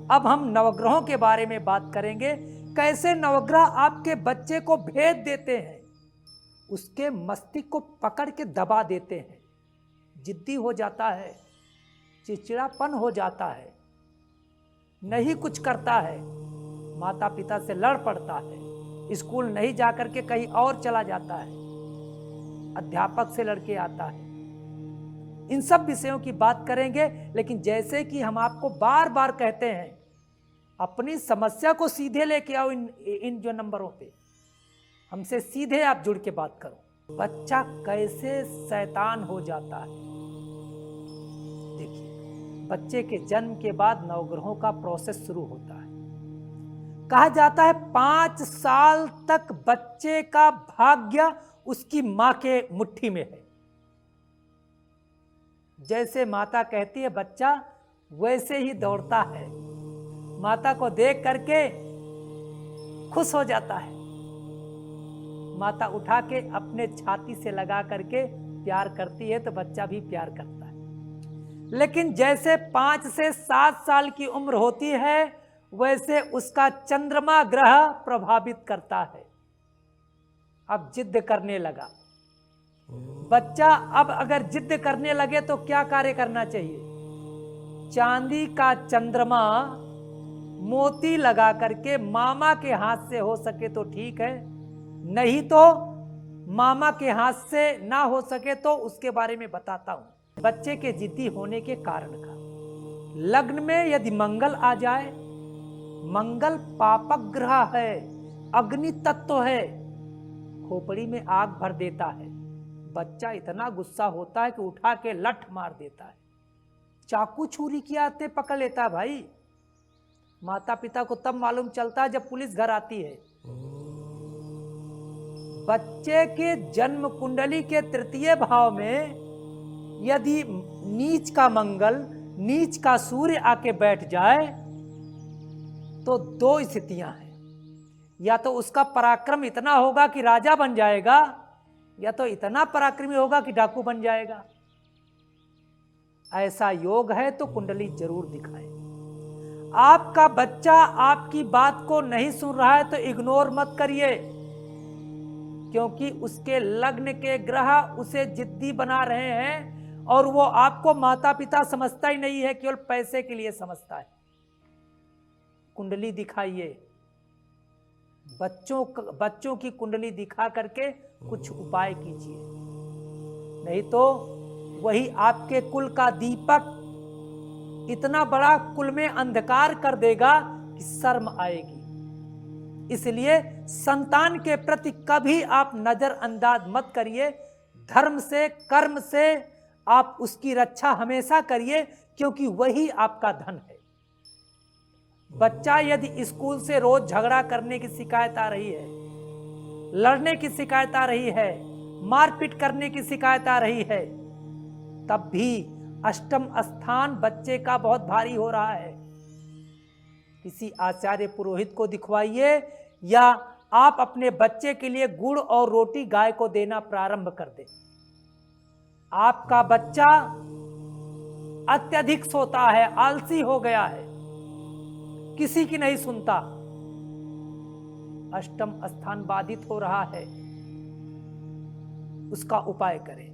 अब हम नवग्रहों के बारे में बात करेंगे। कैसे नवग्रह आपके बच्चे को भेद देते हैं, उसके मस्तिष्क को पकड़ के दबा देते हैं, जिद्दी हो जाता है, चिड़चिड़ापन हो जाता है, नहीं कुछ करता है, माता पिता से लड़ पड़ता है, स्कूल नहीं जाकर के कहीं और चला जाता है, अध्यापक से लड़के आता है। इन सब विषयों की बात करेंगे। लेकिन जैसे कि हम आपको बार बार कहते हैं, अपनी समस्या को सीधे लेके आओ इन जो नंबरों पे, हमसे सीधे आप जुड़ के बात करो। बच्चा कैसे शैतान हो जाता है, देखिए, बच्चे के जन्म के बाद नवग्रहों का प्रोसेस शुरू होता है। कहा जाता है 5 साल तक बच्चे का भाग्य उसकी मां के मुट्ठी में है। जैसे माता कहती है बच्चा वैसे ही दौड़ता है, माता को देख करके खुश हो जाता है, माता उठा के अपने छाती से लगा करके प्यार करती है तो बच्चा भी प्यार करता है। लेकिन जैसे 5 से 7 साल की उम्र होती है वैसे उसका चंद्रमा ग्रह प्रभावित करता है। अब जिद करने लगा बच्चा। अब अगर जिद करने लगे तो क्या कार्य करना चाहिए? चांदी का चंद्रमा मोती लगा करके मामा के हाथ से हो सके तो ठीक है, नहीं तो मामा के हाथ से ना हो सके तो उसके बारे में बताता हूं। बच्चे के जिद्दी होने के कारण का, लग्न में यदि मंगल आ जाए, मंगल पापक ग्रह है, अग्नि तत्व है, खोपड़ी में आग भर देता है। बच्चा इतना गुस्सा होता है कि उठा के लठ मार देता है, चाकू छुरी की आते पकड़ लेता है। भाई, माता पिता को तब मालूम चलता है जब पुलिस घर आती है। बच्चे के जन्म कुंडली के तृतीय भाव में यदि नीच का मंगल, नीच का सूर्य आके बैठ जाए तो 2 स्थितियां हैं। या तो उसका पराक्रम इतना होगा कि राजा बन जाएगा, या तो इतना पराक्रमी होगा कि डाकू बन जाएगा। ऐसा योग है तो कुंडली जरूर दिखाए। आपका बच्चा आपकी बात को नहीं सुन रहा है तो इग्नोर मत करिए, क्योंकि उसके लग्न के ग्रह उसे जिद्दी बना रहे हैं और वो आपको माता पिता समझता ही नहीं है, केवल पैसे के लिए समझता है। कुंडली दिखाइए, बच्चों की कुंडली दिखा करके कुछ उपाय कीजिए, नहीं तो वही आपके कुल का दीपक इतना बड़ा कुल में अंधकार कर देगा कि शर्म आएगी। इसलिए संतान के प्रति कभी आप नजरअंदाज मत करिए। धर्म से, कर्म से आप उसकी रक्षा हमेशा करिए, क्योंकि वही आपका धन है। बच्चा यदि स्कूल से रोज झगड़ा करने की शिकायत आ रही है, लड़ने की शिकायत आ रही है, मारपीट करने की शिकायत आ रही है, तब भी अष्टम स्थान बच्चे का बहुत भारी हो रहा है। किसी आचार्य पुरोहित को दिखवाइए, या आप अपने बच्चे के लिए गुड़ और रोटी गाय को देना प्रारंभ कर दें। आपका बच्चा अत्यधिक सोता है, आलसी हो गया है, किसी की नहीं सुनता, अष्टम स्थान बाधित हो रहा है, उसका उपाय करें।